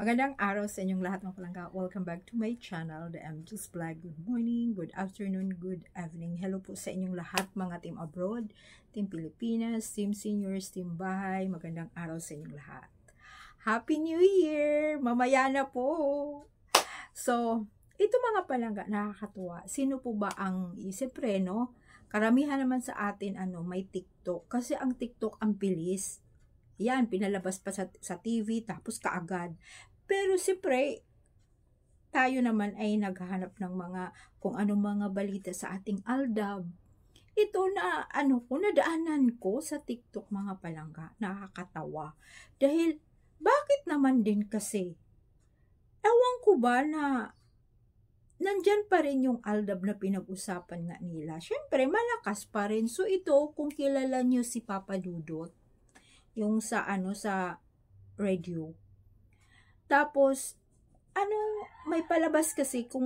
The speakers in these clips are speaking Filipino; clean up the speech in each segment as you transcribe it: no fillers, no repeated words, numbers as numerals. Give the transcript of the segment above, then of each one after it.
Magandang araw sa inyong lahat mga palangga. Welcome back to my channel, The MJ's Vlog. Good morning, good afternoon, good evening. Hello po sa inyong lahat mga team abroad, team Pilipinas, team seniors, team bahay. Magandang araw sa inyong lahat. Happy New Year! Mamaya na po! So, ito mga palangga, nakakatuwa. Sino po ba ang siyempre, no? Karamihan naman sa atin, may TikTok. Kasi ang TikTok ang bilis. Yan, pinalabas pa sa TV, tapos kaagad. Pero siyempre, tayo naman ay naghahanap ng kung anong mga balita sa ating Aldab. Ito na, nadaanan ko sa TikTok mga palangga, nakakatawa. Dahil, bakit naman din kasi? Ewan ko ba na nandyan pa rin yung Aldab na pinag-usapan nga nila. Siyempre, malakas pa rin. So ito, kung kilala nyo si Papa Dudut, yung sa radio. Tapos, may palabas kasi kung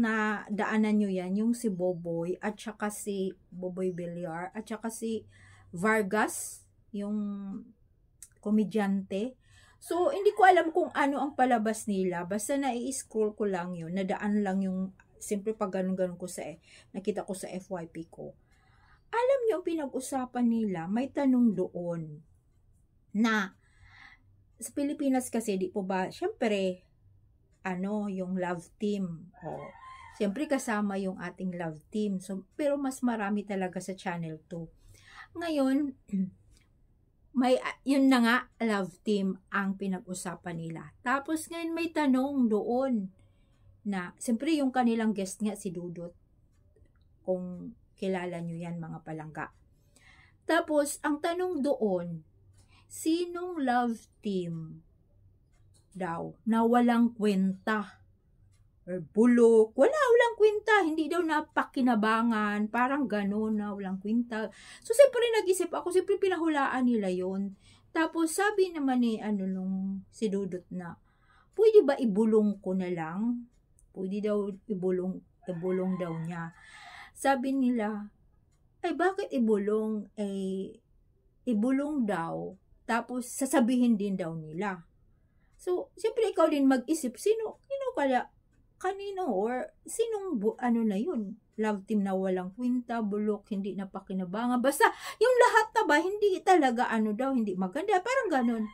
nadaanan nyo yan, yung si Boboy, at saka si Boboy Villar, at saka si Vargas, yung komedyante. So, hindi ko alam kung ano ang palabas nila. Basta na-i-scroll ko lang yun. Nadaan lang yung, siyempre pag ganun-ganun ko nakita ko sa FYP ko. Alam nyo, pinag-usapan nila, may tanong doon na sa Pilipinas kasi, di po ba, syempre, yung love team. Syempre kasama yung ating love team. So, pero mas marami talaga sa Channel 2. Ngayon, yun na nga, love team ang pinag-usapan nila. Tapos ngayon may tanong doon na, syempre yung kanilang guest nga si Dudut. Kung kilala nyo yan mga palangga. Tapos, ang tanong doon, sinong love team daw na walang kwenta or bulok, walang kwenta, hindi daw napakinabangan, parang gano'n na walang kwenta. So siyempre nag-isip ako, siyempre pinahulaan nila yon. Tapos sabi naman ni nung si Dudut na, pwede ba ibulong ko na lang? Pwede daw ibulong daw niya. Sabi nila, ay bakit ibulong? Ibulong daw, tapos sasabihin din daw nila. So, siyempre ikaw din mag-isip, kanino or sinong na yun? Love team na walang kwenta, bulok, hindi napakinabangan. Basta, yung lahat na ba, hindi talaga hindi maganda. Parang ganun.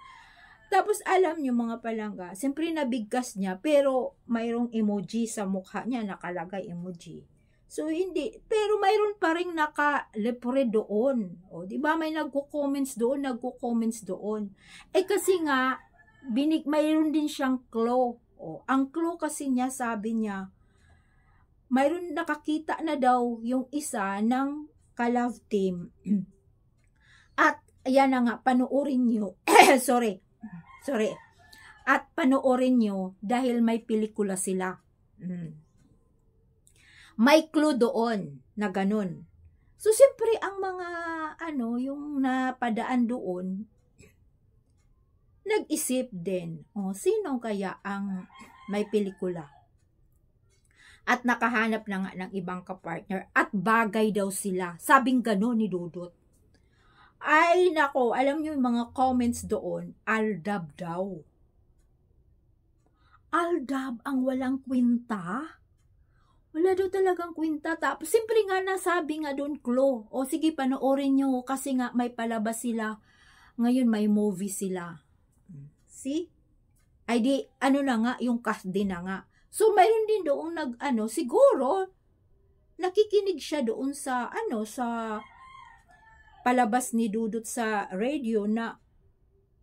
Tapos, alam nyo mga palangga, siyempre nabigkas niya, pero mayroong emoji sa mukha niya, nakalagay emoji. So, hindi. Pero mayroon pa rin naka-lepre doon. O, diba? May nagko-comments doon. Kasi nga, mayroon din siyang clue. O, ang clue kasi niya, sabi niya, mayroon nakakita na daw yung isa ng ka-love team. At, ayan na nga, panoorin nyo. Sorry. At panoorin nyo dahil may pelikula sila. May clue doon na ganun. So, siyempre, ang mga, yung napadaan doon, nag-isip din, sino kaya ang may pelikula? At nakahanap na nga ng ibang kapartner at bagay daw sila. Sabing gano'n ni Dudut. Ay, nako, alam nyo yung mga comments doon, Aldab daw. Aldab ang walang kwenta? Wala daw talagang kwenta. Tapos, siyempre nga nasabi nga doon, Klo. O sige, panoorin nyo kasi nga may palabas sila. Ngayon may movie sila. See? Ay di, na nga, yung cast din na nga. So, mayroon din doon siguro, nakikinig siya doon sa, sa palabas ni Dudut sa radio na,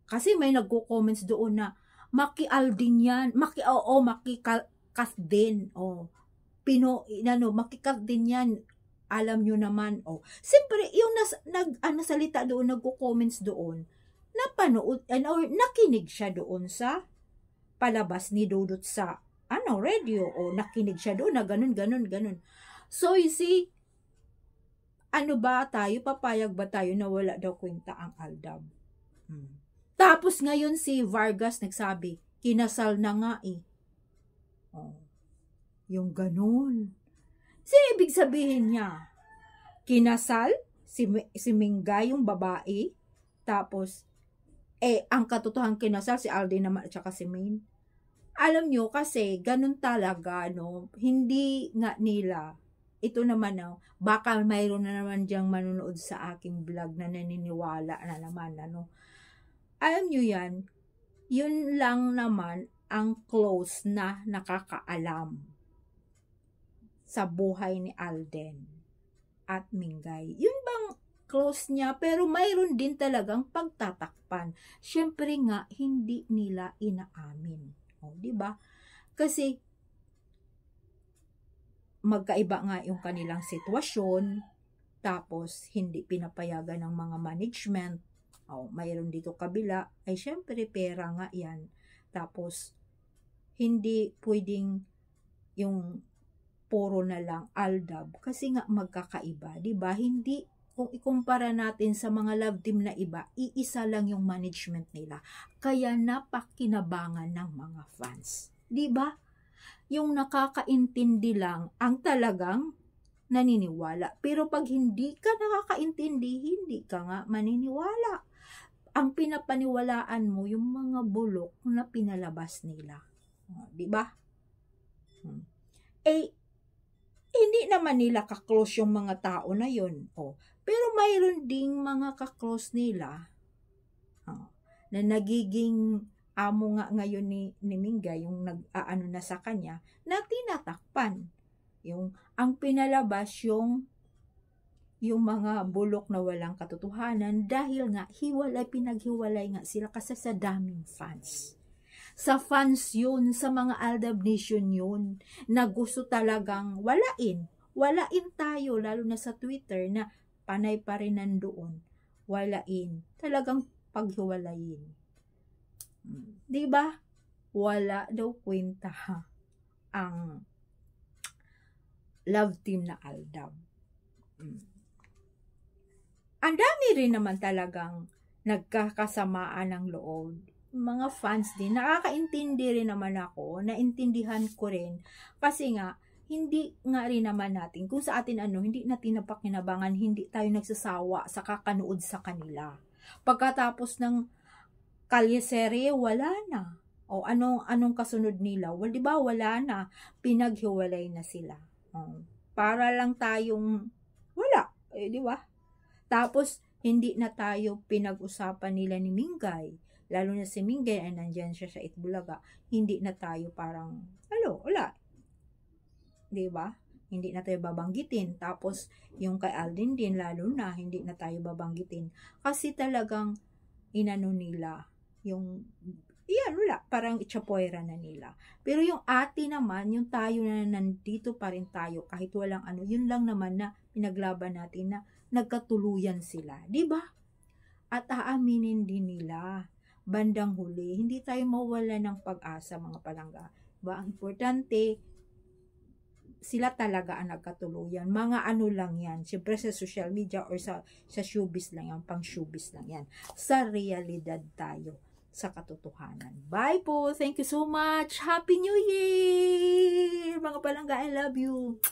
kasi may nagko-comments doon na, maki-Aldin yan, maki-cast din, makikat din yan, alam nyo naman, siyempre, yung salita doon, nagko-comments doon, napanood, nakinig siya doon sa palabas ni Dudut sa, radio, nakinig siya doon, na ganun. So, you see, papayag ba tayo na wala daw kwenta ang Aldab? Tapos, ngayon si Vargas nagsabi, kinasal na nga yung ganun. Sino ibig sabihin niya? Kinasal? Si Mingga, yung babae? Tapos, ang katotohanan kinasal si Alden naman at saka si Maine. Alam nyo, kasi ganun talaga, no? Hindi nga nila, ito naman, no? Baka mayroon na naman diyang manunood sa aking vlog na naniniwala na naman, ano? Alam nyo yan, yun lang naman ang close na nakakaalam sa buhay ni Alden at Mingay. Yun bang close niya, pero mayroon din talagang pagtatakpan. Siyempre nga, hindi nila inaamin. O, diba? Kasi, magkaiba nga yung kanilang sitwasyon, tapos, hindi pinapayagan ng mga management. O, mayroon dito kabila, ay syempre, pera nga yan. Tapos, hindi pwedeng yung puro na lang Aldab, kasi nga magkakaiba, diba? Hindi, kung ikumpara natin sa mga love team na iba, iisa lang yung management nila. Kaya napakinabangan ng mga fans. Diba? Yung nakakaintindi lang ang talagang naniniwala. Pero pag hindi ka nakakaintindi, hindi ka nga maniniwala. Ang pinapaniwalaan mo, yung mga bulok na pinalabas nila. Diba? Hindi naman nila kaklose yung mga tao na yun. Pero mayroon ding mga kaklose nila na nagiging amo nga ngayon ni Mingay, yung nag-aano na sa kanya, na tinatakpan. Ang pinalabas yung mga bulok na walang katotohanan dahil nga pinaghiwalay nga sila kasi sa daming fans. Sa fans yun, sa mga Aldab Nation yun, na gusto talagang walain tayo, lalo na sa Twitter na panay pa rin nandoon, walain, talagang paghiwalayin. Diba? Wala daw kwenta ang love team na Aldab. Ang dami rin naman talagang nagkakasamaan ng loob. Mga fans din, nakakaintindi rin naman ako, naintindihan ko rin, kasi nga, hindi nga rin naman natin, kung sa atin hindi natin napakinabangan, hindi tayo nagsasawa sa kakanood sa kanila. Pagkatapos ng kalyeserye, wala na. O anong kasunod nila? Well, diba, wala na. Pinaghiwalay na sila. Para lang tayong wala. Diba? Tapos, hindi na tayo pinag-usapan nila ni Mingay. Lalo na si Mingay ay nandyan siya sa Itbulaga. Hindi na tayo parang, wala. Diba? Hindi na tayo babanggitin. Tapos, yung kay Alden din, lalo na, hindi na tayo babanggitin. Kasi talagang, inano nila, wala, parang itsapoyra na nila. Pero yung ate naman, yung tayo na nandito pa rin tayo, kahit walang yun lang naman na pinaglaban natin na nagkatuluyan sila. Diba? At aaminin din nila, bandang huli, hindi tayo mawala ng pag-asa, mga palangga. Diba? Ang importante, sila talaga ang nagkatuluyan. Mga lang yan. Siyempre sa social media or sa showbiz lang yan. Pang showbiz lang yan. Sa realidad tayo. Sa katotohanan. Bye po. Thank you so much. Happy New Year! Mga palangga, I love you.